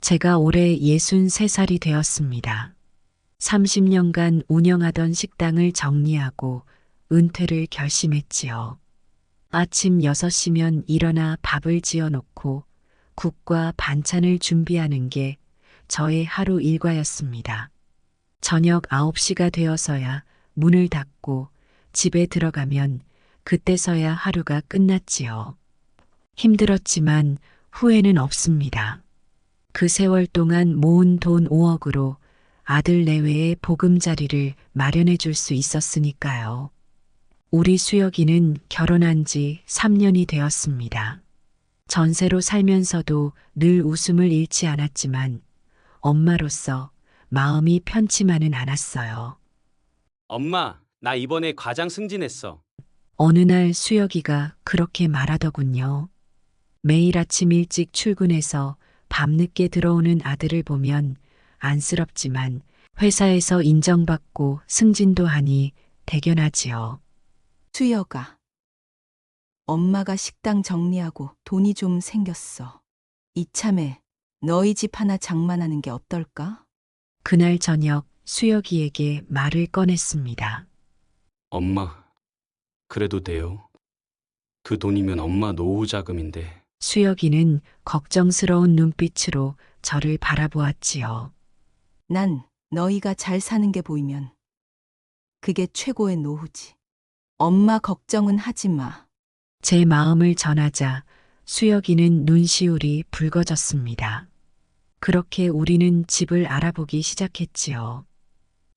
제가 올해 63살이 되었습니다. 30년간 운영하던 식당을 정리하고 은퇴를 결심했지요. 아침 6시면 일어나 밥을 지어 놓고 국과 반찬을 준비하는 게 저의 하루 일과였습니다. 저녁 9시가 되어서야 문을 닫고 집에 들어가면 그때서야 하루가 끝났지요. 힘들었지만 후회는 없습니다. 그 세월 동안 모은 돈 5억으로 아들 내외의 보금자리를 마련해 줄 수 있었으니까요. 우리 수혁이는 결혼한 지 3년이 되었습니다. 전세로 살면서도 늘 웃음을 잃지 않았지만 엄마로서 마음이 편치만은 않았어요. 엄마, 나 이번에 과장 승진했어. 어느 날 수혁이가 그렇게 말하더군요. 매일 아침 일찍 출근해서 밤늦게 들어오는 아들을 보면 안쓰럽지만 회사에서 인정받고 승진도 하니 대견하지요. 수혁아, 엄마가 식당 정리하고 돈이 좀 생겼어. 이참에 너희 집 하나 장만하는 게 어떨까? 그날 저녁 수혁이에게 말을 꺼냈습니다. 엄마, 그래도 돼요? 그 돈이면 엄마 노후 자금인데. 수혁이는 걱정스러운 눈빛으로 저를 바라보았지요. 난 너희가 잘 사는 게 보이면 그게 최고의 노후지. 엄마 걱정은 하지 마. 제 마음을 전하자 수혁이는 눈시울이 붉어졌습니다. 그렇게 우리는 집을 알아보기 시작했지요.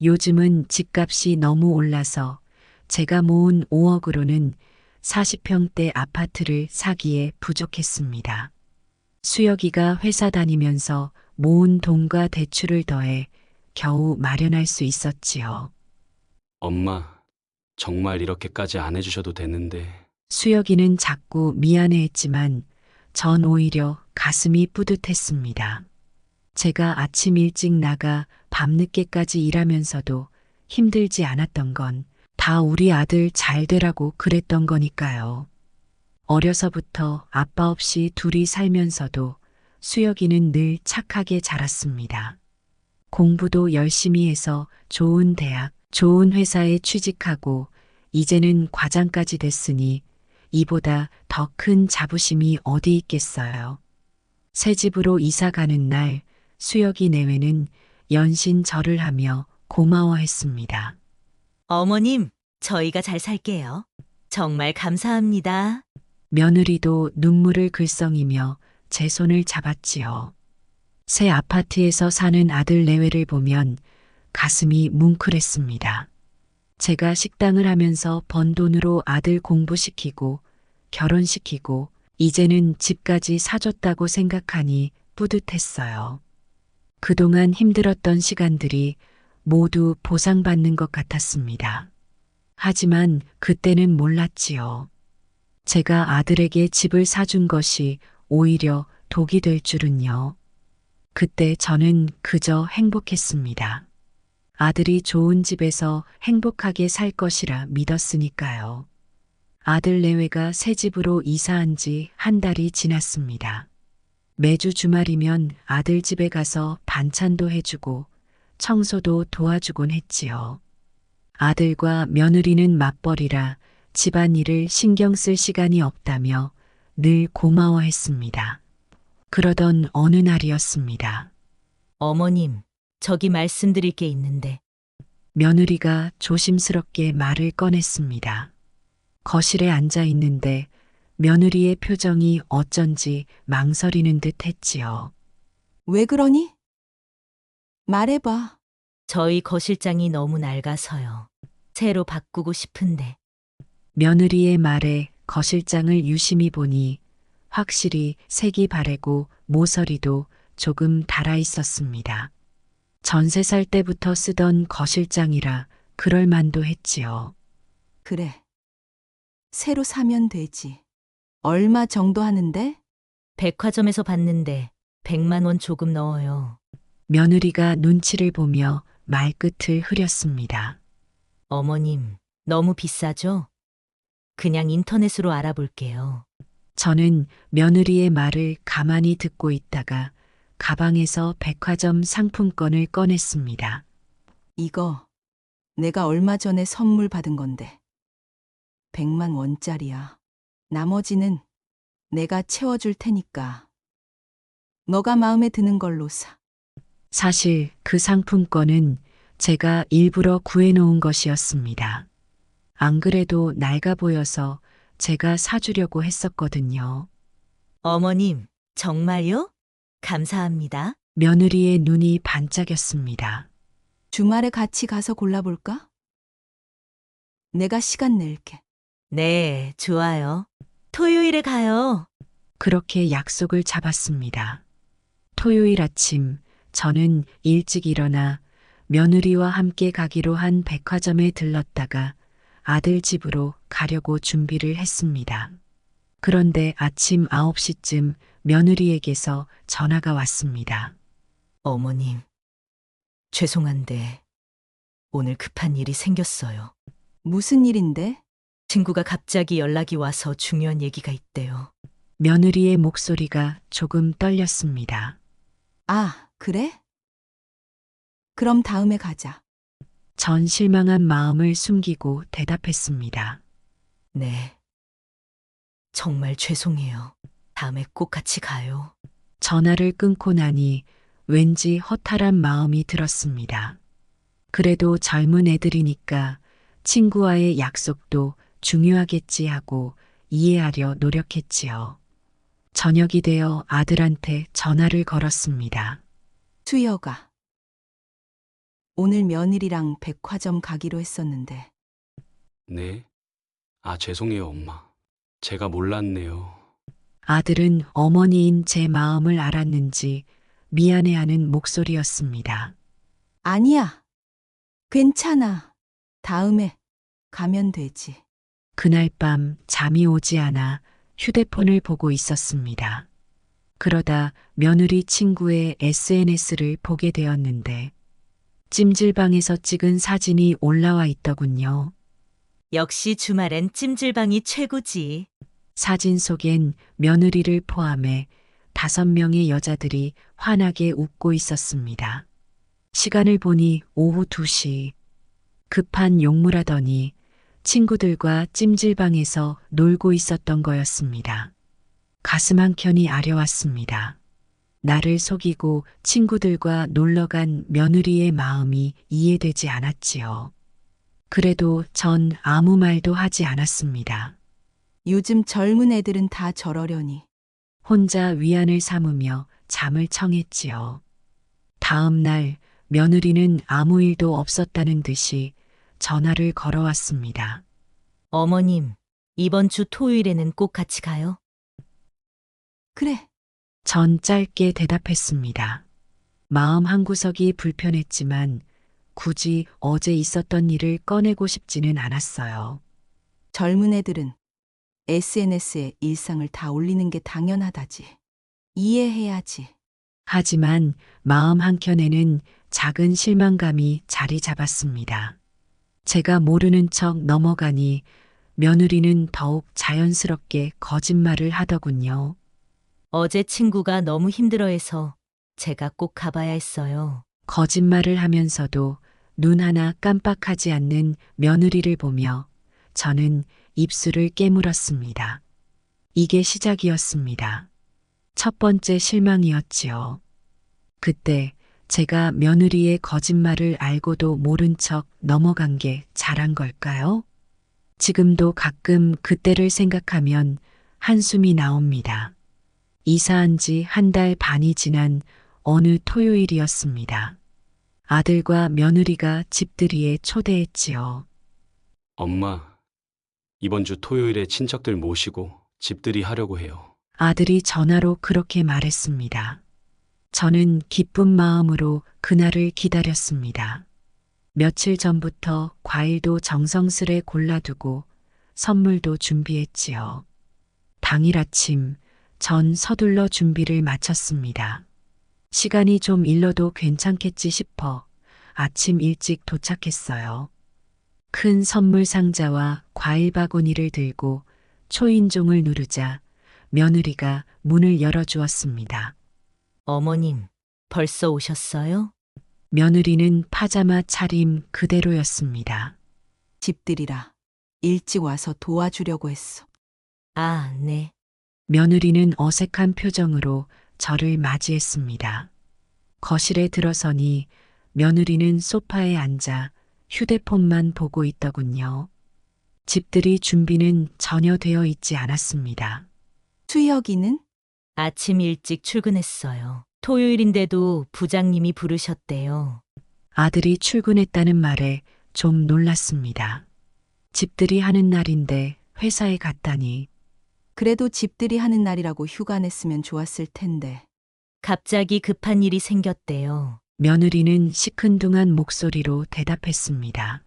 요즘은 집값이 너무 올라서 제가 모은 5억으로는 40평대 아파트를 사기에 부족했습니다. 수혁이가 회사 다니면서 모은 돈과 대출을 더해 겨우 마련할 수 있었지요. 엄마, 정말 이렇게까지 안 해주셔도 되는데. 수혁이는 자꾸 미안해했지만 전 오히려 가슴이 뿌듯했습니다. 제가 아침 일찍 나가 밤늦게까지 일하면서도 힘들지 않았던 건 다 우리 아들 잘 되라고 그랬던 거니까요. 어려서부터 아빠 없이 둘이 살면서도 수혁이는 늘 착하게 자랐습니다. 공부도 열심히 해서 좋은 대학, 좋은 회사에 취직하고 이제는 과장까지 됐으니 이보다 더 큰 자부심이 어디 있겠어요. 새 집으로 이사 가는 날 수혁이 내외는 연신 절을 하며 고마워했습니다. 어머님, 저희가 잘 살게요. 정말 감사합니다. 며느리도 눈물을 글썽이며 제 손을 잡았지요. 새 아파트에서 사는 아들 내외를 보면 가슴이 뭉클했습니다. 제가 식당을 하면서 번 돈으로 아들 공부시키고 결혼시키고 이제는 집까지 사줬다고 생각하니 뿌듯했어요. 그동안 힘들었던 시간들이 모두 보상받는 것 같았습니다. 하지만 그때는 몰랐지요. 제가 아들에게 집을 사준 것이 오히려 독이 될 줄은요. 그때 저는 그저 행복했습니다. 아들이 좋은 집에서 행복하게 살 것이라 믿었으니까요. 아들 내외가 새 집으로 이사한 지 한 달이 지났습니다. 매주 주말이면 아들 집에 가서 반찬도 해주고 청소도 도와주곤 했지요. 아들과 며느리는 맞벌이라 집안일을 신경 쓸 시간이 없다며 늘 고마워했습니다. 그러던 어느 날이었습니다. 어머님, 저기 말씀드릴 게 있는데. 며느리가 조심스럽게 말을 꺼냈습니다. 거실에 앉아 있는데 며느리의 표정이 어쩐지 망설이는 듯 했지요. 왜 그러니? 말해봐. 저희 거실장이 너무 낡아서요. 새로 바꾸고 싶은데. 며느리의 말에 거실장을 유심히 보니 확실히 색이 바래고 모서리도 조금 닳아 있었습니다. 전세 살 때부터 쓰던 거실장이라 그럴 만도 했지요. 그래. 새로 사면 되지. 얼마 정도 하는데? 백화점에서 봤는데 100만 원 조금 넣어요. 며느리가 눈치를 보며 말끝을 흐렸습니다. 어머님, 너무 비싸죠? 그냥 인터넷으로 알아볼게요. 저는 며느리의 말을 가만히 듣고 있다가 가방에서 백화점 상품권을 꺼냈습니다. 이거 내가 얼마 전에 선물 받은 건데. 100만 원짜리야. 나머지는 내가 채워줄 테니까. 너가 마음에 드는 걸로 사. 사실 그 상품권은 제가 일부러 구해놓은 것이었습니다. 안 그래도 낡아 보여서 제가 사주려고 했었거든요. 어머님, 정말요? 감사합니다. 며느리의 눈이 반짝였습니다. 주말에 같이 가서 골라볼까? 내가 시간 낼게. 네, 좋아요. 토요일에 가요. 그렇게 약속을 잡았습니다. 토요일 아침 저는 일찍 일어나 며느리와 함께 가기로 한 백화점에 들렀다가 아들 집으로 가려고 준비를 했습니다. 그런데 아침 9시쯤 며느리에게서 전화가 왔습니다. 어머님, 죄송한데 오늘 급한 일이 생겼어요. 무슨 일인데? 친구가 갑자기 연락이 와서 중요한 얘기가 있대요. 며느리의 목소리가 조금 떨렸습니다. 아, 그래? 그럼 다음에 가자. 전 실망한 마음을 숨기고 대답했습니다. 네. 정말 죄송해요. 다음에 꼭 같이 가요. 전화를 끊고 나니 왠지 허탈한 마음이 들었습니다. 그래도 젊은 애들이니까 친구와의 약속도 중요하겠지 하고 이해하려 노력했지요. 저녁이 되어 아들한테 전화를 걸었습니다. 수여가. 오늘 며느리랑 백화점 가기로 했었는데. 네? 아, 죄송해요, 엄마. 제가 몰랐네요. 아들은 어머니인 제 마음을 알았는지 미안해하는 목소리였습니다. 아니야. 괜찮아. 다음에 가면 되지. 그날 밤 잠이 오지 않아 휴대폰을 보고 있었습니다. 그러다 며느리 친구의 SNS를 보게 되었는데 찜질방에서 찍은 사진이 올라와 있더군요. 역시 주말엔 찜질방이 최고지. 사진 속엔 며느리를 포함해 5명의 여자들이 환하게 웃고 있었습니다. 시간을 보니 오후 2시. 급한 용무라더니 친구들과 찜질방에서 놀고 있었던 거였습니다. 가슴 한켠이 아려왔습니다. 나를 속이고 친구들과 놀러간 며느리의 마음이 이해되지 않았지요. 그래도 전 아무 말도 하지 않았습니다. 요즘 젊은 애들은 다 저러려니. 혼자 위안을 삼으며 잠을 청했지요. 다음 날 며느리는 아무 일도 없었다는 듯이 전화를 걸어왔습니다. 어머님, 이번 주 토요일에는 꼭 같이 가요. 그래. 전 짧게 대답했습니다. 마음 한구석이 불편했지만 굳이 어제 있었던 일을 꺼내고 싶지는 않았어요. 젊은 애들은 SNS에 일상을 다 올리는 게 당연하다지. 이해해야지. 하지만 마음 한켠에는 작은 실망감이 자리 잡았습니다. 제가 모르는 척 넘어가니 며느리는 더욱 자연스럽게 거짓말을 하더군요. 어제 친구가 너무 힘들어해서 제가 꼭 가봐야 했어요. 거짓말을 하면서도 눈 하나 깜빡하지 않는 며느리를 보며 저는 입술을 깨물었습니다. 이게 시작이었습니다. 첫 번째 실망이었지요. 그때 제가 며느리의 거짓말을 알고도 모른 척 넘어간 게 잘한 걸까요? 지금도 가끔 그때를 생각하면 한숨이 나옵니다. 이사한 지 1달 반이 지난 어느 토요일이었습니다. 아들과 며느리가 집들이에 초대했지요. 엄마, 이번 주 토요일에 친척들 모시고 집들이 하려고 해요. 아들이 전화로 그렇게 말했습니다. 저는 기쁜 마음으로 그날을 기다렸습니다. 며칠 전부터 과일도 정성스레 골라두고 선물도 준비했지요. 당일 아침 전 서둘러 준비를 마쳤습니다. 시간이 좀 일러도 괜찮겠지 싶어 아침 일찍 도착했어요. 큰 선물 상자와 과일 바구니를 들고 초인종을 누르자 며느리가 문을 열어주었습니다. 어머님, 벌써 오셨어요? 며느리는 파자마 차림 그대로였습니다. 집들이라 일찍 와서 도와주려고 했어. 아, 네. 며느리는 어색한 표정으로 저를 맞이했습니다. 거실에 들어서니 며느리는 소파에 앉아 휴대폰만 보고 있더군요. 집들이 준비는 전혀 되어 있지 않았습니다. 수혁이는? 아침 일찍 출근했어요. 토요일인데도 부장님이 부르셨대요. 아들이 출근했다는 말에 좀 놀랐습니다. 집들이 하는 날인데 회사에 갔다니. 그래도 집들이 하는 날이라고 휴가 냈으면 좋았을 텐데. 갑자기 급한 일이 생겼대요. 며느리는 시큰둥한 목소리로 대답했습니다.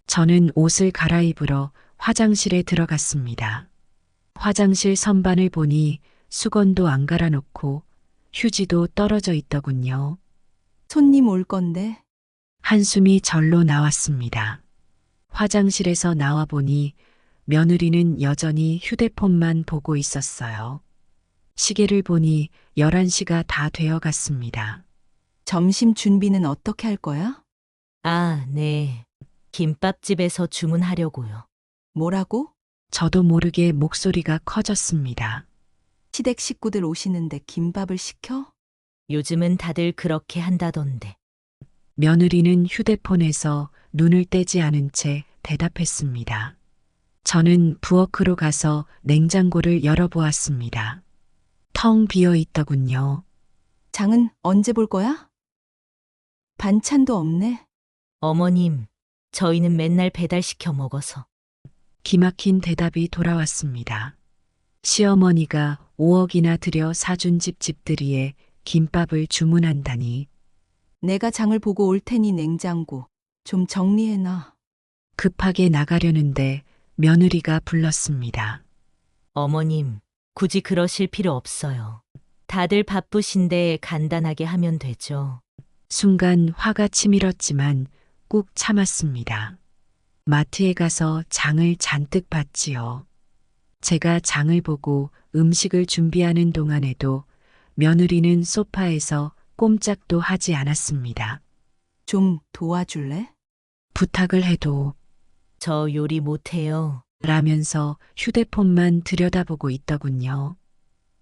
저는 옷을 갈아입으러 화장실에 들어갔습니다. 화장실 선반을 보니 수건도 안 갈아놓고 휴지도 떨어져 있더군요. 손님 올 건데. 한숨이 절로 나왔습니다. 화장실에서 나와 보니 며느리는 여전히 휴대폰만 보고 있었어요. 시계를 보니 11시가 다 되어 갔습니다. 점심 준비는 어떻게 할 거야? 아, 네. 김밥집에서 주문하려고요. 뭐라고? 저도 모르게 목소리가 커졌습니다. 시댁 식구들 오시는데 김밥을 시켜? 요즘은 다들 그렇게 한다던데. 며느리는 휴대폰에서 눈을 떼지 않은 채 대답했습니다. 저는 부엌으로 가서 냉장고를 열어보았습니다. 텅 비어 있더군요. 장은 언제 볼 거야? 반찬도 없네. 어머님, 저희는 맨날 배달시켜 먹어서. 기막힌 대답이 돌아왔습니다. 시어머니가 5억이나 들여 사준 집들이에 김밥을 주문한다니. 내가 장을 보고 올 테니 냉장고 좀 정리해놔. 급하게 나가려는데 며느리가 불렀습니다. 어머님, 굳이 그러실 필요 없어요. 다들 바쁘신데 간단하게 하면 되죠. 순간 화가 치밀었지만 꾹 참았습니다. 마트에 가서 장을 잔뜩 봤지요. 제가 장을 보고 음식을 준비하는 동안에도 며느리는 소파에서 꼼짝도 하지 않았습니다. 좀 도와줄래? 부탁을 해도 저 요리 못해요. 라면서 휴대폰만 들여다보고 있더군요.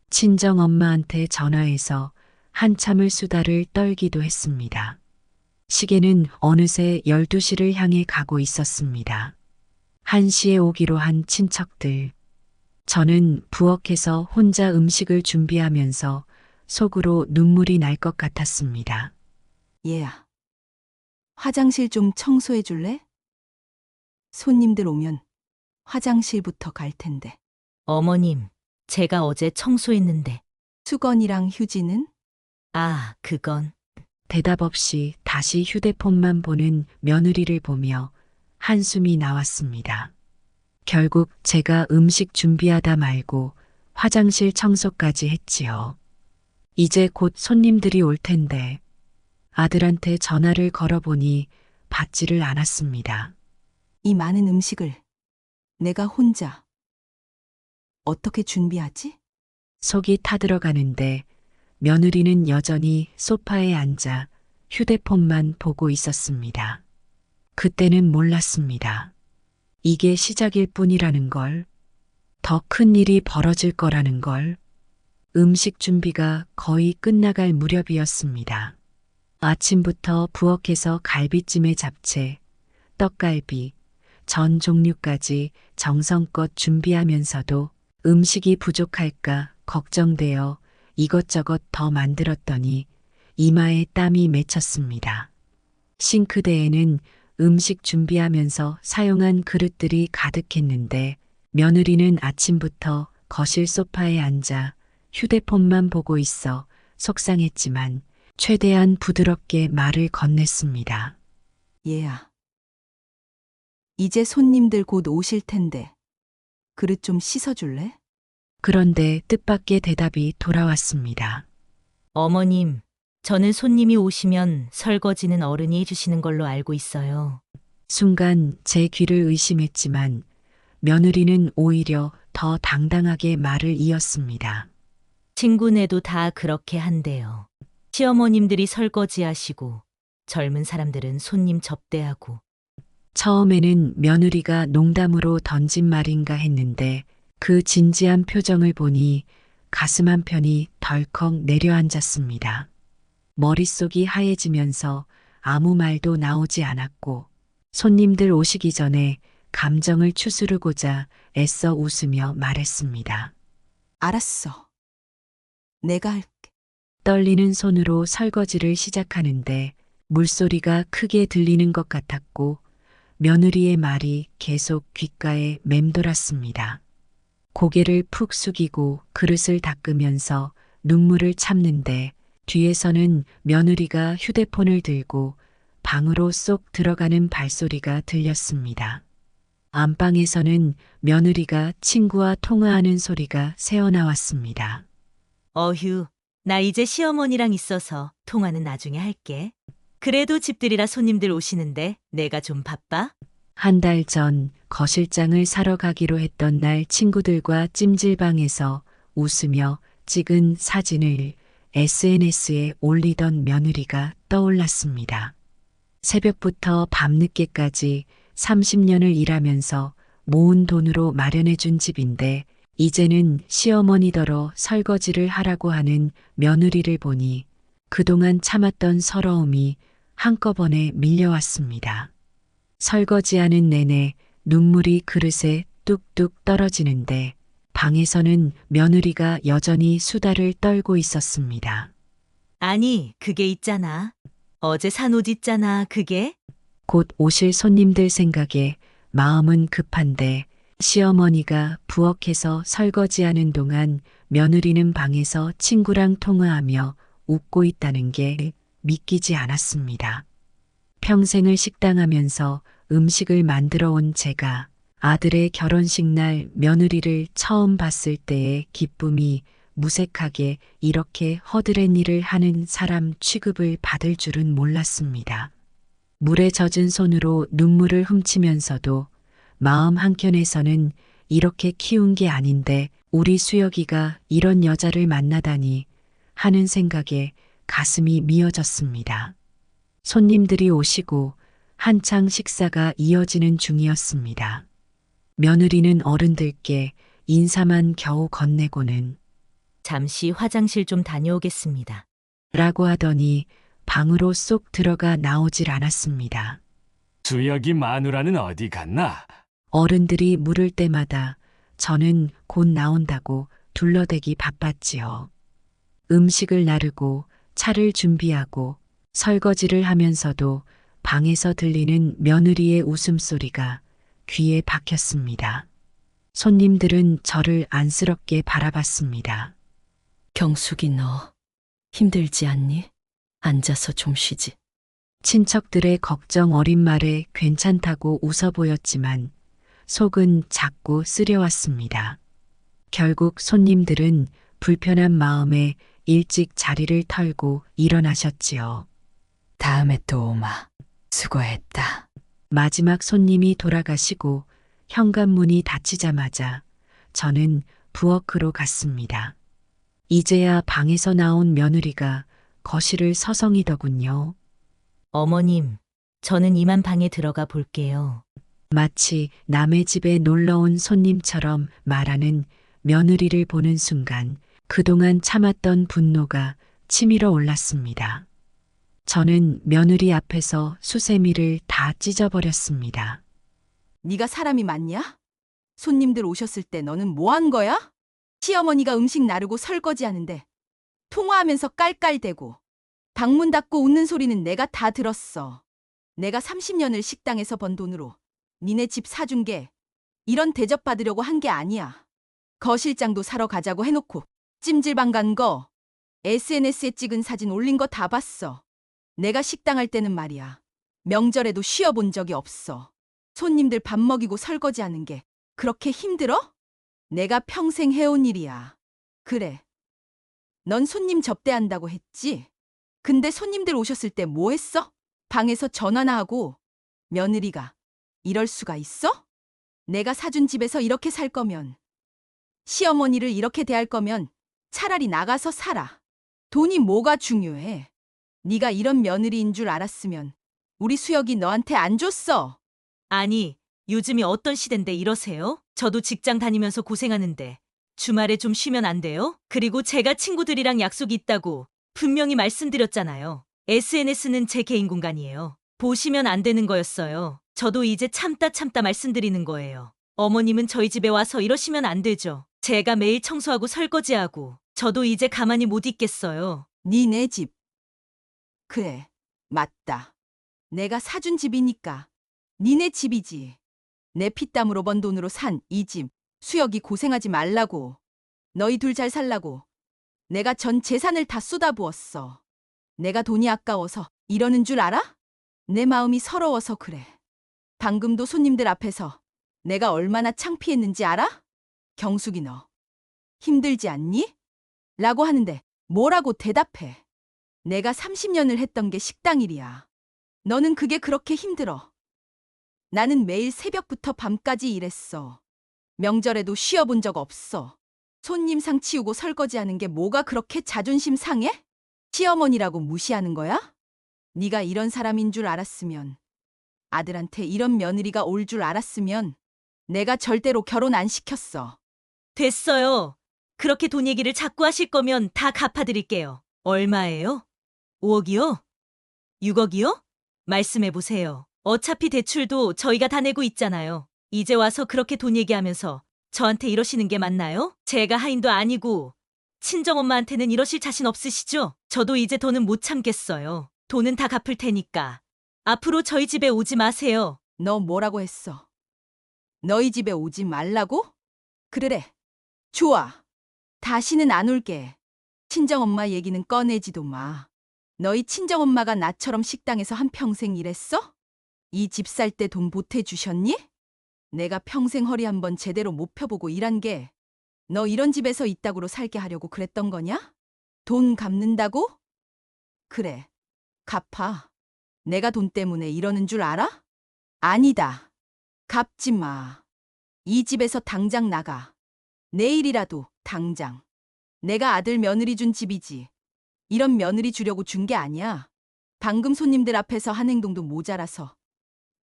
친정 엄마한테 전화해서 한참을 수다를 떨기도 했습니다. 시계는 어느새 12시를 향해 가고 있었습니다. 1시에 오기로 한 친척들. 저는 부엌에서 혼자 음식을 준비하면서 속으로 눈물이 날 것 같았습니다. 얘야. 화장실 좀 청소해 줄래? 손님들 오면 화장실부터 갈 텐데. 어머님, 제가 어제 청소했는데. 수건이랑 휴지는? 아, 그건. 대답 없이 다시 휴대폰만 보는 며느리를 보며 한숨이 나왔습니다. 결국 제가 음식 준비하다 말고 화장실 청소까지 했지요. 이제 곧 손님들이 올 텐데 아들한테 전화를 걸어보니 받지를 않았습니다. 이 많은 음식을 내가 혼자 어떻게 준비하지? 속이 타들어가는데 며느리는 여전히 소파에 앉아 휴대폰만 보고 있었습니다. 그때는 몰랐습니다. 이게 시작일 뿐이라는 걸, 더 큰 일이 벌어질 거라는 걸. 음식 준비가 거의 끝나갈 무렵이었습니다. 아침부터 부엌에서 갈비찜에 잡채, 떡갈비, 전 종류까지 정성껏 준비하면서도 음식이 부족할까 걱정되어 이것저것 더 만들었더니 이마에 땀이 맺혔습니다. 싱크대에는 음식 준비하면서 사용한 그릇들이 가득했는데 며느리는 아침부터 거실 소파에 앉아 휴대폰만 보고 있어 속상했지만 최대한 부드럽게 말을 건넸습니다. 얘야. 이제 손님들 곧 오실 텐데 그릇 좀 씻어줄래? 그런데 뜻밖의 대답이 돌아왔습니다. 어머님, 저는 손님이 오시면 설거지는 어른이 해주시는 걸로 알고 있어요. 순간 제 귀를 의심했지만 며느리는 오히려 더 당당하게 말을 이었습니다. 친구네도 다 그렇게 한대요. 시어머님들이 설거지하시고 젊은 사람들은 손님 접대하고 처음에는 며느리가 농담으로 던진 말인가 했는데 그 진지한 표정을 보니 가슴 한편이 덜컥 내려앉았습니다. 머릿속이 하얘지면서 아무 말도 나오지 않았고 손님들 오시기 전에 감정을 추스르고자 애써 웃으며 말했습니다. 알았어. 내가 할게. 떨리는 손으로 설거지를 시작하는데 물소리가 크게 들리는 것 같았고 며느리의 말이 계속 귓가에 맴돌았습니다. 고개를 푹 숙이고 그릇을 닦으면서 눈물을 참는데 뒤에서는 며느리가 휴대폰을 들고 방으로 쏙 들어가는 발소리가 들렸습니다. 안방에서는 며느리가 친구와 통화하는 소리가 새어나왔습니다. 어휴, 나 이제 시어머니랑 있어서 통화는 나중에 할게. 그래도 집들이라 손님들 오시는데 내가 좀 바빠? 한 달 전 거실장을 사러 가기로 했던 날 친구들과 찜질방에서 웃으며 찍은 사진을 SNS에 올리던 며느리가 떠올랐습니다. 새벽부터 밤늦게까지 30년을 일하면서 모은 돈으로 마련해준 집인데 이제는 시어머니더러 설거지를 하라고 하는 며느리를 보니 그동안 참았던 서러움이 한꺼번에 밀려왔습니다. 설거지하는 내내 눈물이 그릇에 뚝뚝 떨어지는데 방에서는 며느리가 여전히 수다를 떨고 있었습니다. 아니, 그게 있잖아. 어제 산 옷 있잖아, 그게? 곧 오실 손님들 생각에 마음은 급한데 시어머니가 부엌에서 설거지하는 동안 며느리는 방에서 친구랑 통화하며 웃고 있다는 게 믿기지 않았습니다. 평생을 식당하면서 음식을 만들어 온 제가 아들의 결혼식 날 며느리를 처음 봤을 때의 기쁨이 무색하게 이렇게 허드렛 일을 하는 사람 취급을 받을 줄은 몰랐습니다. 물에 젖은 손으로 눈물을 훔치면서도 마음 한켠에서는 이렇게 키운 게 아닌데 우리 수혁이가 이런 여자를 만나다니 하는 생각에 가슴이 미어졌습니다. 손님들이 오시고 한창 식사가 이어지는 중이었습니다. 며느리는 어른들께 인사만 겨우 건네고는 잠시 화장실 좀 다녀오겠습니다. 라고 하더니 방으로 쏙 들어가 나오질 않았습니다. 수혁이 마누라는 어디 갔나? 어른들이 물을 때마다 저는 곧 나온다고 둘러대기 바빴지요. 음식을 나르고 차를 준비하고 설거지를 하면서도 방에서 들리는 며느리의 웃음소리가 귀에 박혔습니다. 손님들은 저를 안쓰럽게 바라봤습니다. 경숙이 너 힘들지 않니? 앉아서 좀 쉬지. 친척들의 걱정 어린 말에 괜찮다고 웃어 보였지만 속은 자꾸 쓰려왔습니다. 결국 손님들은 불편한 마음에 일찍 자리를 털고 일어나셨지요. 다음에 또 오마. 수고했다. 마지막 손님이 돌아가시고 현관문이 닫히자마자 저는 부엌으로 갔습니다. 이제야 방에서 나온 며느리가 거실을 서성이더군요. 어머님, 저는 이만 방에 들어가 볼게요. 마치 남의 집에 놀러온 손님처럼 말하는 며느리를 보는 순간 그동안 참았던 분노가 치밀어 올랐습니다. 저는 며느리 앞에서 수세미를 다 찢어버렸습니다. 네가 사람이 맞냐? 손님들 오셨을 때 너는 뭐 한 거야? 시어머니가 음식 나르고 설거지하는데 통화하면서 깔깔대고 방문 닫고 웃는 소리는 내가 다 들었어. 내가 30년을 식당에서 번 돈으로 니네 집 사준 게 이런 대접 받으려고 한 게 아니야. 거실장도 사러 가자고 해놓고 찜질방 간 거, SNS에 찍은 사진 올린 거 다 봤어. 내가 식당 할 때는 말이야. 명절에도 쉬어본 적이 없어. 손님들 밥 먹이고 설거지하는 게 그렇게 힘들어? 내가 평생 해온 일이야. 그래. 넌 손님 접대한다고 했지? 근데 손님들 오셨을 때 뭐 했어? 방에서 전화나 하고. 며느리가 이럴 수가 있어? 내가 사준 집에서 이렇게 살 거면, 시어머니를 이렇게 대할 거면 차라리 나가서 살아. 돈이 뭐가 중요해? 네가 이런 며느리인 줄 알았으면 우리 수혁이 너한테 안 줬어. 아니, 요즘이 어떤 시대인데 이러세요? 저도 직장 다니면서 고생하는데 주말에 좀 쉬면 안 돼요? 그리고 제가 친구들이랑 약속이 있다고 분명히 말씀드렸잖아요. SNS는 제 개인 공간이에요. 보시면 안 되는 거였어요. 저도 이제 참다 말씀드리는 거예요. 어머님은 저희 집에 와서 이러시면 안 되죠. 제가 매일 청소하고 설거지하고 저도 이제 가만히 못 있겠어요. 니네 집. 그래, 맞다. 내가 사준 집이니까 니네 집이지. 내 피땀으로 번 돈으로 산 이 집. 수혁이 고생하지 말라고. 너희 둘 잘 살라고. 내가 전 재산을 다 쏟아부었어. 내가 돈이 아까워서 이러는 줄 알아? 내 마음이 서러워서 그래. 방금도 손님들 앞에서 내가 얼마나 창피했는지 알아? 경숙이 너 힘들지 않니? 라고 하는데 뭐라고 대답해? 내가 30년을 했던 게 식당 일이야. 너는 그게 그렇게 힘들어. 나는 매일 새벽부터 밤까지 일했어. 명절에도 쉬어본 적 없어. 손님 상 치우고 설거지하는 게 뭐가 그렇게 자존심 상해? 시어머니라고 무시하는 거야? 네가 이런 사람인 줄 알았으면, 아들한테 이런 며느리가 올 줄 알았으면 내가 절대로 결혼 안 시켰어. 됐어요. 그렇게 돈 얘기를 자꾸 하실 거면 다 갚아드릴게요. 얼마예요? 5억이요? 6억이요? 말씀해보세요. 어차피 대출도 저희가 다 내고 있잖아요. 이제 와서 그렇게 돈 얘기하면서 저한테 이러시는 게 맞나요? 제가 하인도 아니고 친정엄마한테는 이러실 자신 없으시죠? 저도 이제 더는 못 참겠어요. 돈은 다 갚을 테니까 앞으로 저희 집에 오지 마세요. 너 뭐라고 했어? 너희 집에 오지 말라고? 그래. 좋아. 다시는 안 올게. 친정엄마 얘기는 꺼내지도 마. 너희 친정엄마가 나처럼 식당에서 한평생 일했어? 이 집 살 때 돈 보태주셨니? 내가 평생 허리 한번 제대로 못 펴보고 일한 게 너 이런 집에서 이따구로 살게 하려고 그랬던 거냐? 돈 갚는다고? 그래. 갚아. 내가 돈 때문에 이러는 줄 알아? 아니다. 갚지 마. 이 집에서 당장 나가. 내일이라도 당장. 내가 아들 며느리 준 집이지. 이런 며느리 주려고 준 게 아니야. 방금 손님들 앞에서 한 행동도 모자라서.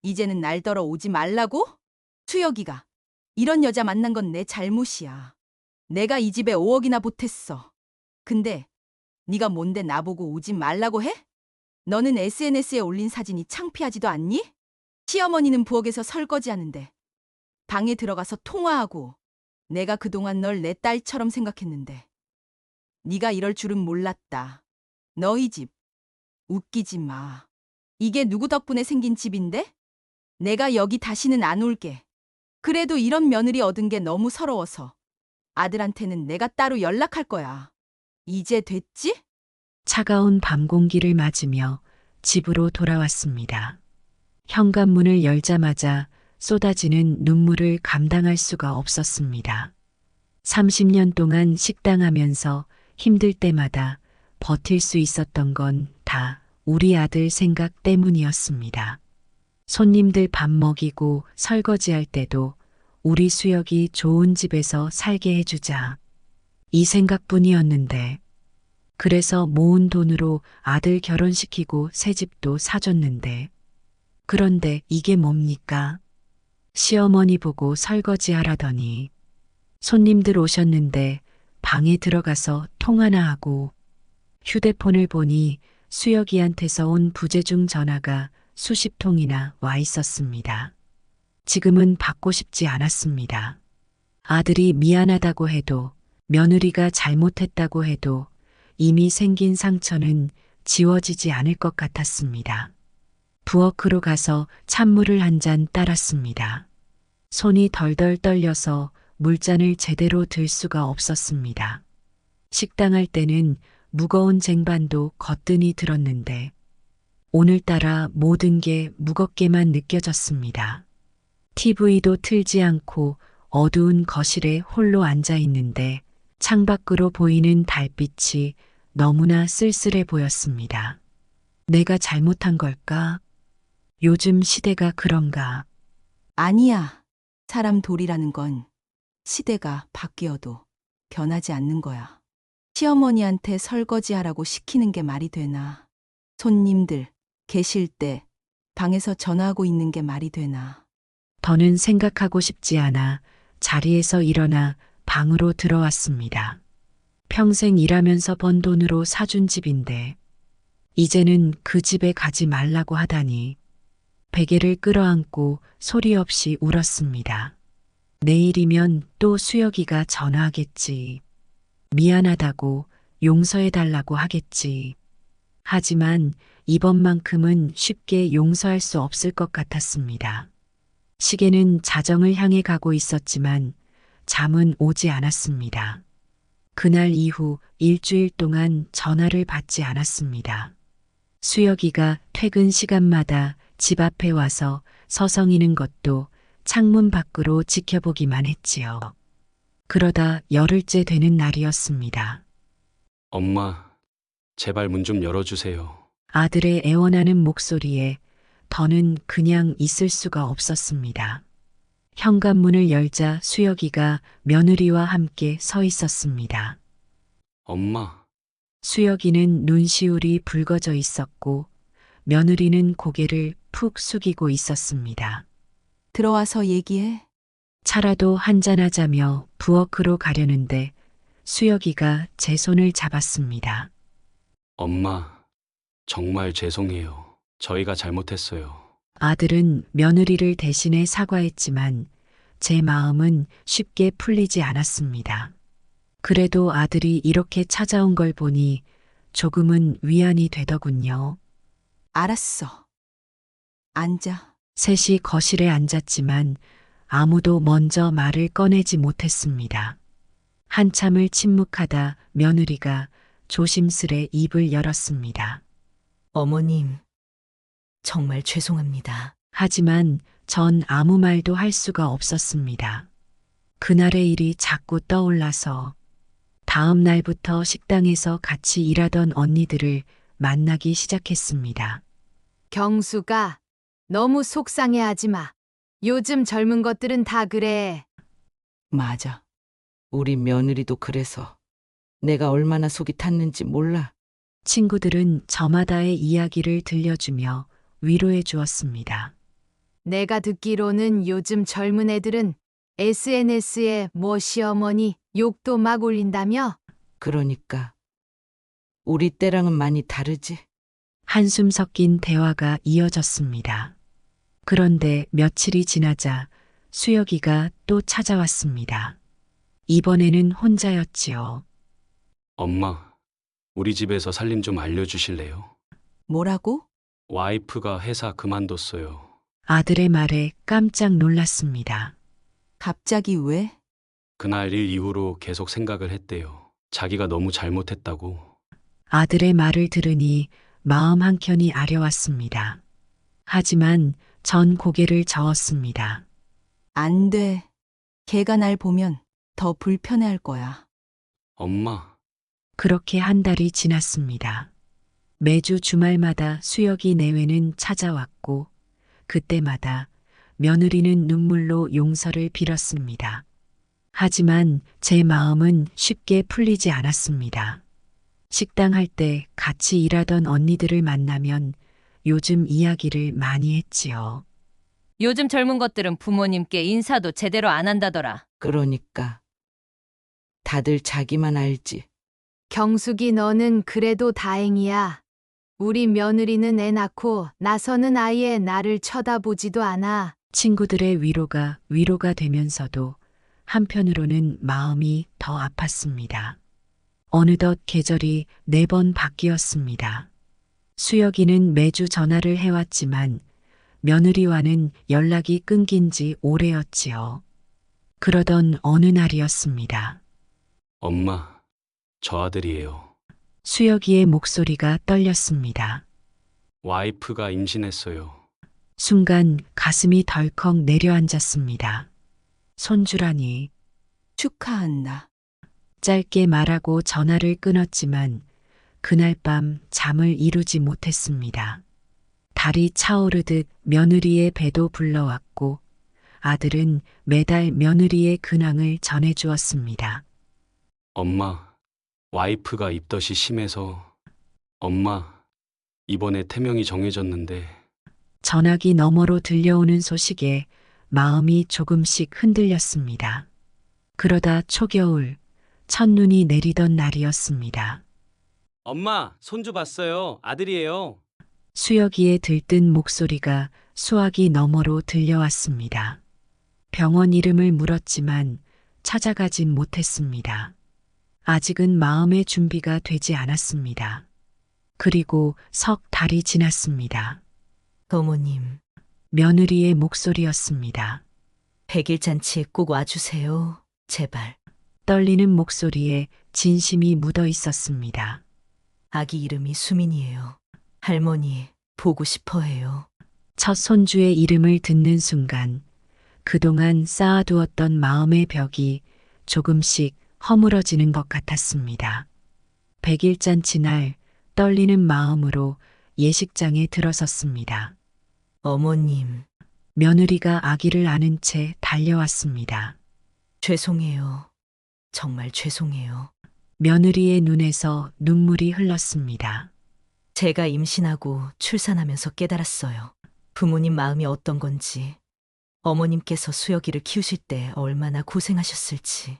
이제는 날 더러 오지 말라고? 수혁이가 이런 여자 만난 건 내 잘못이야. 내가 이 집에 5억이나 보탰어. 근데 네가 뭔데 나보고 오지 말라고 해? 너는 SNS에 올린 사진이 창피하지도 않니? 시어머니는 부엌에서 설거지하는데 방에 들어가서 통화하고 내가 그동안 널 내 딸처럼 생각했는데 네가 이럴 줄은 몰랐다. 너희 집 웃기지 마. 이게 누구 덕분에 생긴 집인데? 내가 여기 다시는 안 올게. 그래도 이런 며느리 얻은 게 너무 서러워서 아들한테는 내가 따로 연락할 거야. 이제 됐지? 차가운 밤 공기를 맞으며 집으로 돌아왔습니다. 현관문을 열자마자 쏟아지는 눈물을 감당할 수가 없었습니다. 30년 동안 식당하면서 힘들 때마다 버틸 수 있었던 건 다 우리 아들 생각 때문이었습니다. 손님들 밥 먹이고 설거지할 때도 우리 수혁이 좋은 집에서 살게 해주자. 이 생각뿐이었는데, 그래서 모은 돈으로 아들 결혼시키고 새 집도 사줬는데, 그런데 이게 뭡니까? 시어머니 보고 설거지하라더니, 손님들 오셨는데 방에 들어가서 통화나 하고, 휴대폰을 보니 수혁이한테서 온 부재중 전화가 수십 통이나 와 있었습니다. 지금은 받고 싶지 않았습니다. 아들이 미안하다고 해도, 며느리가 잘못했다고 해도 이미 생긴 상처는 지워지지 않을 것 같았습니다. 부엌으로 가서 찬물을 한 잔 따랐습니다. 손이 덜덜 떨려서 물잔을 제대로 들 수가 없었습니다. 식당할 때는 무거운 쟁반도 거뜬히 들었는데 오늘따라 모든 게 무겁게만 느껴졌습니다. TV도 틀지 않고 어두운 거실에 홀로 앉아 있는데 창밖으로 보이는 달빛이 너무나 쓸쓸해 보였습니다. 내가 잘못한 걸까? 요즘 시대가 그런가? 아니야. 사람 돌이라는 건 시대가 바뀌어도 변하지 않는 거야. 시어머니한테 설거지하라고 시키는 게 말이 되나. 손님들 계실 때 방에서 전화하고 있는 게 말이 되나. 더는 생각하고 싶지 않아 자리에서 일어나 방으로 들어왔습니다. 평생 일하면서 번 돈으로 사준 집인데 이제는 그 집에 가지 말라고 하다니 베개를 끌어안고 소리 없이 울었습니다. 내일이면 또 수혁이가 전화하겠지. 미안하다고 용서해달라고 하겠지. 하지만 이번만큼은 쉽게 용서할 수 없을 것 같았습니다. 시계는 자정을 향해 가고 있었지만 잠은 오지 않았습니다. 그날 이후 일주일 동안 전화를 받지 않았습니다. 수혁이가 퇴근 시간마다 집 앞에 와서 서성이는 것도 창문 밖으로 지켜보기만 했지요. 그러다 열흘째 되는 날이었습니다. 엄마, 제발 문 좀 열어주세요. 아들의 애원하는 목소리에 더는 그냥 있을 수가 없었습니다. 현관문을 열자 수혁이가 며느리와 함께 서 있었습니다. 엄마, 수혁이는 눈시울이 붉어져 있었고 며느리는 고개를 푹 숙이고 있었습니다. 들어와서 얘기해. 차라도 한잔하자며 부엌으로 가려는데 수혁이가 제 손을 잡았습니다. 엄마, 정말 죄송해요. 저희가 잘못했어요. 아들은 며느리를 대신해 사과했지만 제 마음은 쉽게 풀리지 않았습니다. 그래도 아들이 이렇게 찾아온 걸 보니 조금은 위안이 되더군요. 알았어. 앉아. 셋이 거실에 앉았지만 아무도 먼저 말을 꺼내지 못했습니다. 한참을 침묵하다 며느리가 조심스레 입을 열었습니다. 어머님, 정말 죄송합니다. 하지만 전 아무 말도 할 수가 없었습니다. 그날의 일이 자꾸 떠올라서 다음 날부터 식당에서 같이 일하던 언니들을 만나기 시작했습니다. 경수가 너무 속상해하지 마. 요즘 젊은 것들은 다 그래. 맞아. 우리 며느리도 그래서 내가 얼마나 속이 탔는지 몰라. 친구들은 저마다의 이야기를 들려주며 위로해 주었습니다. 내가 듣기로는 요즘 젊은 애들은 SNS에 뭐 시어머니 욕도 막 올린다며? 그러니까 우리 때랑은 많이 다르지. 한숨 섞인 대화가 이어졌습니다. 그런데 며칠이 지나자 수혁이가 또 찾아왔습니다. 이번에는 혼자였지요. 엄마, 우리 집에서 살림 좀 알려주실래요? 뭐라고? 와이프가 회사 그만뒀어요. 아들의 말에 깜짝 놀랐습니다. 갑자기 왜? 그날 일 이후로 계속 생각을 했대요. 자기가 너무 잘못했다고. 아들의 말을 들으니 마음 한켠이 아려왔습니다. 하지만 전 고개를 저었습니다. 안 돼. 걔가 날 보면 더 불편해할 거야. 엄마, 그렇게 한 달이 지났습니다. 매주 주말마다 수혁이 내외는 찾아왔고 그때마다 며느리는 눈물로 용서를 빌었습니다. 하지만 제 마음은 쉽게 풀리지 않았습니다. 식당 할 때 같이 일하던 언니들을 만나면 요즘 이야기를 많이 했지요. 요즘 젊은 것들은 부모님께 인사도 제대로 안 한다더라. 그러니까 다들 자기만 알지. 경숙이 너는 그래도 다행이야. 우리 며느리는 애 낳고 나서는 아예 나를 쳐다보지도 않아. 친구들의 위로가 되면서도 한편으로는 마음이 더 아팠습니다. 어느덧 계절이 4번 바뀌었습니다. 수혁이는 매주 전화를 해왔지만 며느리와는 연락이 끊긴 지 오래였지요. 그러던 어느 날이었습니다. 엄마, 저 아들이에요. 수혁이의 목소리가 떨렸습니다. 와이프가 임신했어요. 순간 가슴이 덜컥 내려앉았습니다. 손주라니. 축하한다. 짧게 말하고 전화를 끊었지만 그날 밤 잠을 이루지 못했습니다. 달이 차오르듯 며느리의 배도 불러왔고 아들은 매달 며느리의 근황을 전해주었습니다. 엄마, 와이프가 입덧이 심해서 엄마, 이번에 태명이 정해졌는데 전화기 너머로 들려오는 소식에 마음이 조금씩 흔들렸습니다. 그러다 초겨울, 첫눈이 내리던 날이었습니다. 엄마, 손주 봤어요. 아들이에요. 수혁이의 들뜬 목소리가 수화기 너머로 들려왔습니다. 병원 이름을 물었지만 찾아가진 못했습니다. 아직은 마음의 준비가 되지 않았습니다. 그리고 석 달이 지났습니다. 어머님, 며느리의 목소리였습니다. 100일 잔치에 꼭 와주세요. 제발. 떨리는 목소리에 진심이 묻어 있었습니다. 아기 이름이 수민이에요. 할머니, 보고 싶어 해요. 첫 손주의 이름을 듣는 순간 그동안 쌓아두었던 마음의 벽이 조금씩 허물어지는 것 같았습니다. 100일 잔치 날 떨리는 마음으로 예식장에 들어섰습니다. 어머님, 며느리가 아기를 안은 채 달려왔습니다. 죄송해요. 정말 죄송해요. 며느리의 눈에서 눈물이 흘렀습니다. 제가 임신하고 출산하면서 깨달았어요. 부모님 마음이 어떤 건지, 어머님께서 수혁이를 키우실 때 얼마나 고생하셨을지.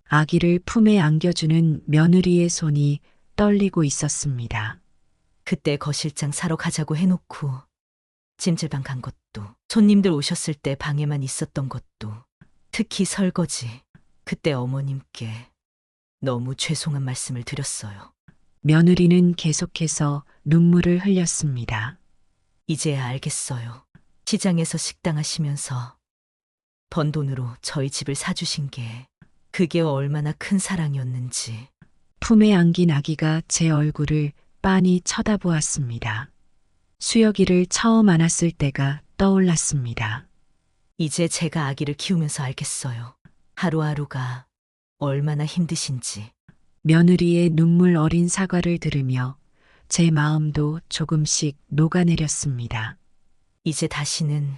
아기를 품에 안겨주는 며느리의 손이 떨리고 있었습니다. 그때 거실장 사러 가자고 해놓고 찜질방 간 것도, 손님들 오셨을 때 방에만 있었던 것도, 특히 설거지. 그때 어머님께 너무 죄송한 말씀을 드렸어요. 며느리는 계속해서 눈물을 흘렸습니다. 이제야 알겠어요. 시장에서 식당 하시면서 번 돈으로 저희 집을 사주신 게 그게 얼마나 큰 사랑이었는지. 품에 안긴 아기가 제 얼굴을 빤히 쳐다보았습니다. 수혁이를 처음 안았을 때가 떠올랐습니다. 이제 제가 아기를 키우면서 알겠어요. 하루하루가 얼마나 힘드신지. 며느리의 눈물 어린 사과를 들으며 제 마음도 조금씩 녹아내렸습니다. 이제 다시는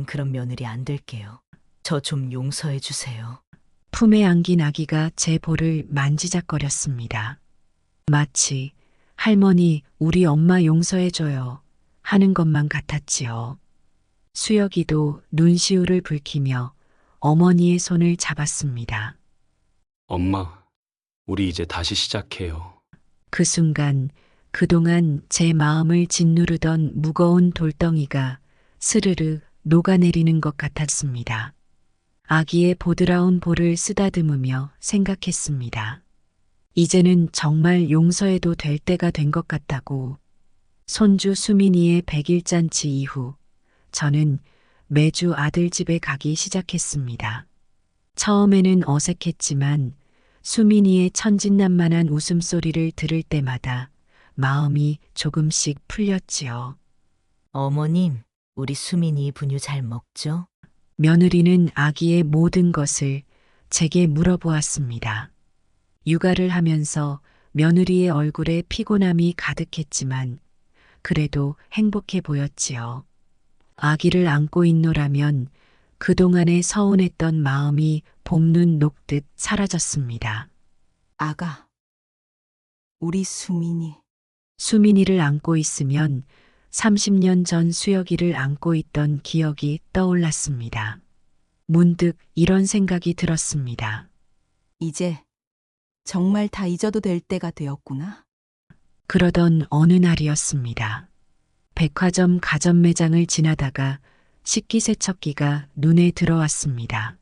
그런 며느리 안 될게요. 저 좀 용서해 주세요. 품에 안긴 아기가 제 볼을 만지작거렸습니다. 마치 할머니, 우리 엄마 용서해줘요 하는 것만 같았지요. 수혁이도 눈시울을 붉히며 어머니의 손을 잡았습니다. 엄마, 우리 이제 다시 시작해요. 그 순간 그동안 제 마음을 짓누르던 무거운 돌덩이가 스르르 녹아내리는 것 같았습니다. 아기의 보드라운 볼을 쓰다듬으며 생각했습니다. 이제는 정말 용서해도 될 때가 된 것 같다고. 손주 수민이의 100일 잔치 이후 저는 매주 아들 집에 가기 시작했습니다. 처음에는 어색했지만 수민이의 천진난만한 웃음소리를 들을 때마다 마음이 조금씩 풀렸지요. 어머님, 우리 수민이 분유 잘 먹죠? 며느리는 아기의 모든 것을 제게 물어보았습니다. 육아를 하면서 며느리의 얼굴에 피곤함이 가득했지만 그래도 행복해 보였지요. 아기를 안고 있노라면 그동안의 서운했던 마음이 봄눈 녹듯 사라졌습니다. 아가, 우리 수민이. 수민이를 안고 있으면 30년 전 수혁이를 안고 있던 기억이 떠올랐습니다. 문득 이런 생각이 들었습니다. 이제 정말 다 잊어도 될 때가 되었구나. 그러던 어느 날이었습니다. 백화점 가전 매장을 지나다가 식기세척기가 눈에 들어왔습니다.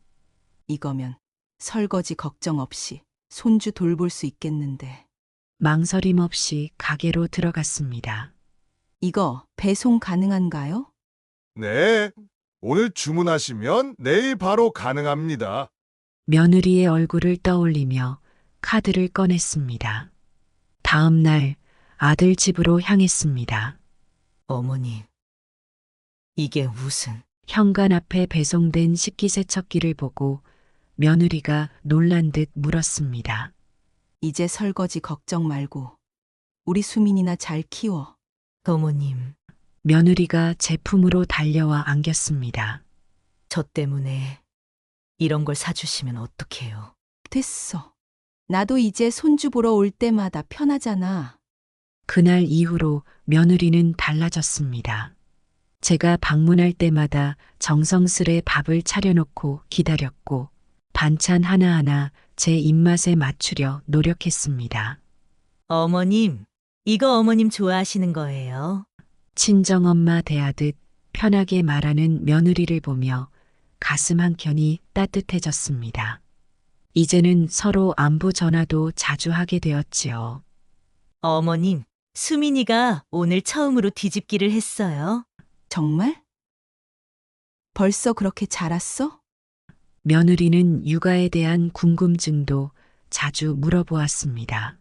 이거면 설거지 걱정 없이 손주 돌볼 수 있겠는데. 망설임 없이 가게로 들어갔습니다. 이거 배송 가능한가요? 네, 오늘 주문하시면 내일 바로 가능합니다. 며느리의 얼굴을 떠올리며 카드를 꺼냈습니다. 다음 날 아들 집으로 향했습니다. 어머님, 이게 무슨... 현관 앞에 배송된 식기세척기를 보고 며느리가 놀란 듯 물었습니다. 이제 설거지 걱정 말고 우리 수민이나 잘 키워. 어머님, 며느리가 제 품으로 달려와 안겼습니다. 저 때문에 이런 걸 사주시면 어떡해요? 됐어. 나도 이제 손주 보러 올 때마다 편하잖아. 그날 이후로 며느리는 달라졌습니다. 제가 방문할 때마다 정성스레 밥을 차려놓고 기다렸고 반찬 하나하나 제 입맛에 맞추려 노력했습니다. 어머님, 이거 어머님 좋아하시는 거예요. 친정엄마 대하듯 편하게 말하는 며느리를 보며 가슴 한켠이 따뜻해졌습니다. 이제는 서로 안부 전화도 자주 하게 되었지요. 어머님, 수민이가 오늘 처음으로 뒤집기를 했어요. 정말? 벌써 그렇게 자랐어? 며느리는 육아에 대한 궁금증도 자주 물어보았습니다.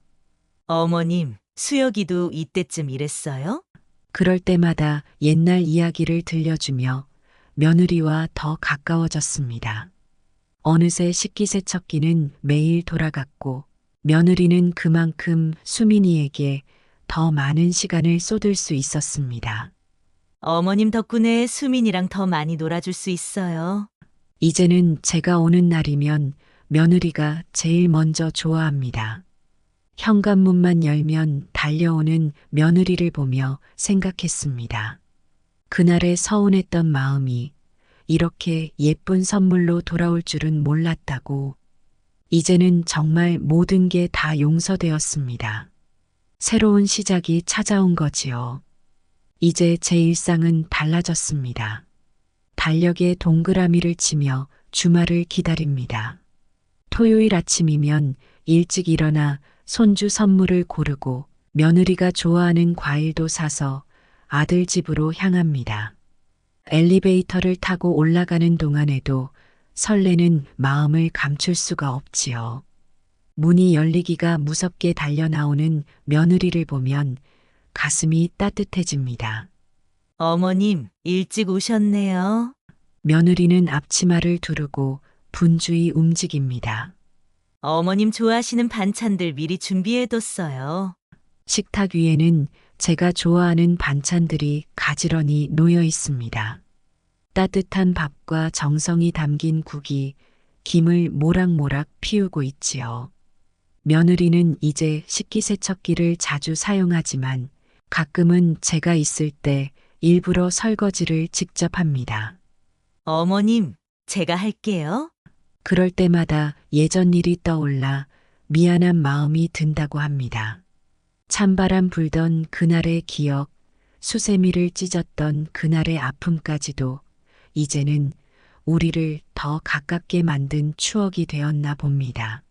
어머님, 수혁이도 이때쯤 이랬어요? 그럴 때마다 옛날 이야기를 들려주며 며느리와 더 가까워졌습니다. 어느새 식기세척기는 매일 돌아갔고 며느리는 그만큼 수민이에게 더 많은 시간을 쏟을 수 있었습니다. 어머님 덕분에 수민이랑 더 많이 놀아줄 수 있어요. 이제는 제가 오는 날이면 며느리가 제일 먼저 좋아합니다. 현관문만 열면 달려오는 며느리를 보며 생각했습니다. 그날의 서운했던 마음이 이렇게 예쁜 선물로 돌아올 줄은 몰랐다고. 이제는 정말 모든 게 다 용서되었습니다. 새로운 시작이 찾아온 거지요. 이제 제 일상은 달라졌습니다. 달력에 동그라미를 치며 주말을 기다립니다. 토요일 아침이면 일찍 일어나 손주 선물을 고르고 며느리가 좋아하는 과일도 사서 아들 집으로 향합니다. 엘리베이터를 타고 올라가는 동안에도 설레는 마음을 감출 수가 없지요. 문이 열리기가 무섭게 달려나오는 며느리를 보면 가슴이 따뜻해집니다. 어머님, 일찍 오셨네요. 며느리는 앞치마를 두르고 분주히 움직입니다. 어머님 좋아하시는 반찬들 미리 준비해뒀어요. 식탁 위에는 제가 좋아하는 반찬들이 가지런히 놓여 있습니다. 따뜻한 밥과 정성이 담긴 국이 김을 모락모락 피우고 있지요. 며느리는 이제 식기세척기를 자주 사용하지만 가끔은 제가 있을 때 일부러 설거지를 직접 합니다. 어머님, 제가 할게요. 그럴 때마다 예전 일이 떠올라 미안한 마음이 든다고 합니다. 찬바람 불던 그날의 기억, 수세미를 찢었던 그날의 아픔까지도 이제는 우리를 더 가깝게 만든 추억이 되었나 봅니다.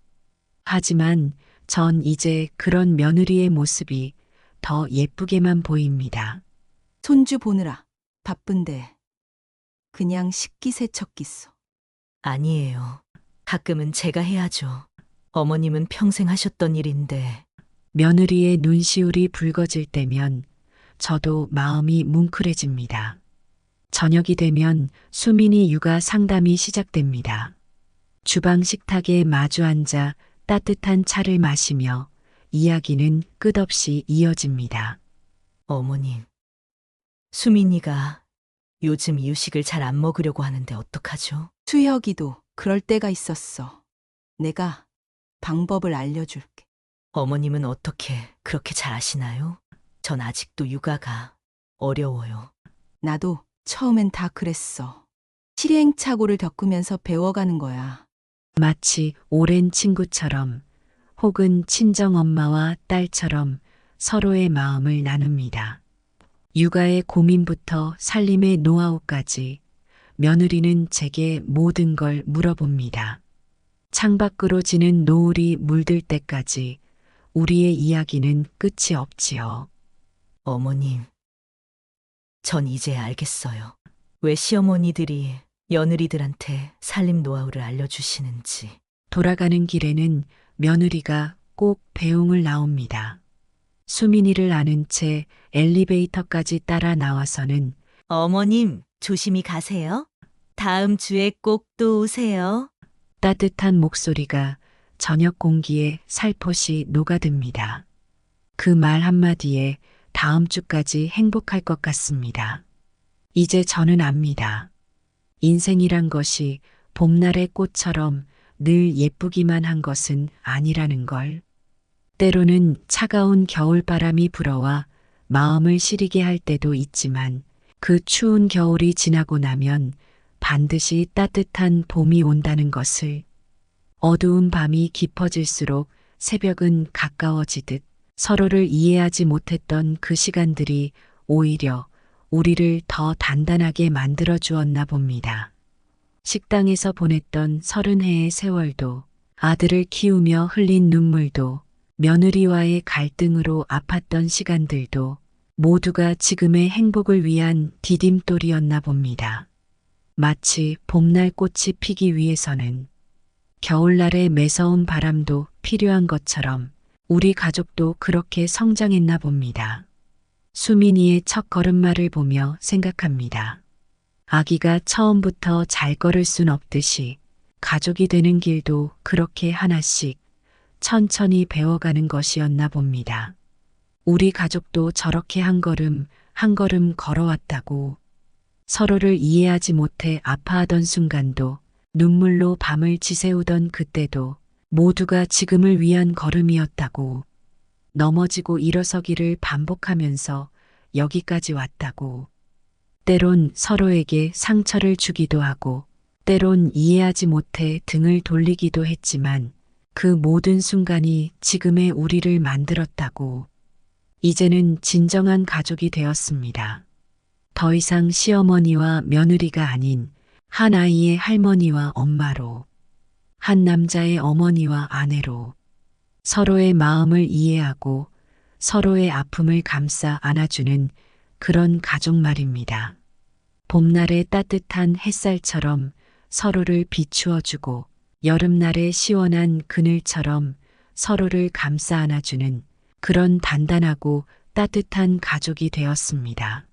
하지만 전 이제 그런 며느리의 모습이 더 예쁘게만 보입니다. 손주 보느라 바쁜데 그냥 식기세척기 써. 아니에요. 가끔은 제가 해야죠. 어머님은 평생 하셨던 일인데. 며느리의 눈시울이 붉어질 때면 저도 마음이 뭉클해집니다. 저녁이 되면 수민이 육아 상담이 시작됩니다. 주방 식탁에 마주 앉아 따뜻한 차를 마시며 이야기는 끝없이 이어집니다. 어머님, 수민이가 요즘 이유식을 잘 안 먹으려고 하는데 어떡하죠? 수혁이도 그럴 때가 있었어. 내가 방법을 알려줄게. 어머님은 어떻게 그렇게 잘 아시나요? 전 아직도 육아가 어려워요. 나도 처음엔 다 그랬어. 시행착오를 겪으면서 배워가는 거야. 마치 오랜 친구처럼 혹은 친정엄마와 딸처럼 서로의 마음을 나눕니다. 육아의 고민부터 살림의 노하우까지 며느리는 제게 모든 걸 물어봅니다. 창밖으로 지는 노을이 물들 때까지 우리의 이야기는 끝이 없지요. 어머님, 전 이제 알겠어요. 왜 시어머니들이 며느리들한테 살림 노하우를 알려주시는지. 돌아가는 길에는 며느리가 꼭 배웅을 나옵니다. 수민이를 아는 채 엘리베이터까지 따라 나와서는 어머님, 조심히 가세요. 다음 주에 꼭 또 오세요. 따뜻한 목소리가 저녁 공기에 살포시 녹아듭니다. 그 말 한마디에 다음 주까지 행복할 것 같습니다. 이제 저는 압니다. 인생이란 것이 봄날의 꽃처럼 늘 예쁘기만 한 것은 아니라는 걸. 때로는 차가운 겨울바람이 불어와 마음을 시리게 할 때도 있지만 그 추운 겨울이 지나고 나면 반드시 따뜻한 봄이 온다는 것을. 어두운 밤이 깊어질수록 새벽은 가까워지듯 서로를 이해하지 못했던 그 시간들이 오히려 우리를 더 단단하게 만들어 주었나 봅니다. 식당에서 보냈던 30해의 세월도, 아들을 키우며 흘린 눈물도, 며느리와의 갈등으로 아팠던 시간들도 모두가 지금의 행복을 위한 디딤돌이었나 봅니다. 마치 봄날 꽃이 피기 위해서는 겨울날의 매서운 바람도 필요한 것처럼 우리 가족도 그렇게 성장했나 봅니다. 수민이의 첫 걸음마를 보며 생각합니다. 아기가 처음부터 잘 걸을 순 없듯이 가족이 되는 길도 그렇게 하나씩 천천히 배워가는 것이었나 봅니다. 우리 가족도 저렇게 한 걸음 한 걸음 걸어왔다고. 서로를 이해하지 못해 아파하던 순간도, 눈물로 밤을 지새우던 그때도 모두가 지금을 위한 걸음이었다고. 넘어지고 일어서기를 반복하면서 여기까지 왔다고. 때론 서로에게 상처를 주기도 하고, 때론 이해하지 못해 등을 돌리기도 했지만 그 모든 순간이 지금의 우리를 만들었다고. 이제는 진정한 가족이 되었습니다. 더 이상 시어머니와 며느리가 아닌 한 아이의 할머니와 엄마로, 한 남자의 어머니와 아내로 서로의 마음을 이해하고 서로의 아픔을 감싸 안아주는 그런 가족 말입니다. 봄날의 따뜻한 햇살처럼 서로를 비추어주고 여름날의 시원한 그늘처럼 서로를 감싸 안아주는 그런 단단하고 따뜻한 가족이 되었습니다.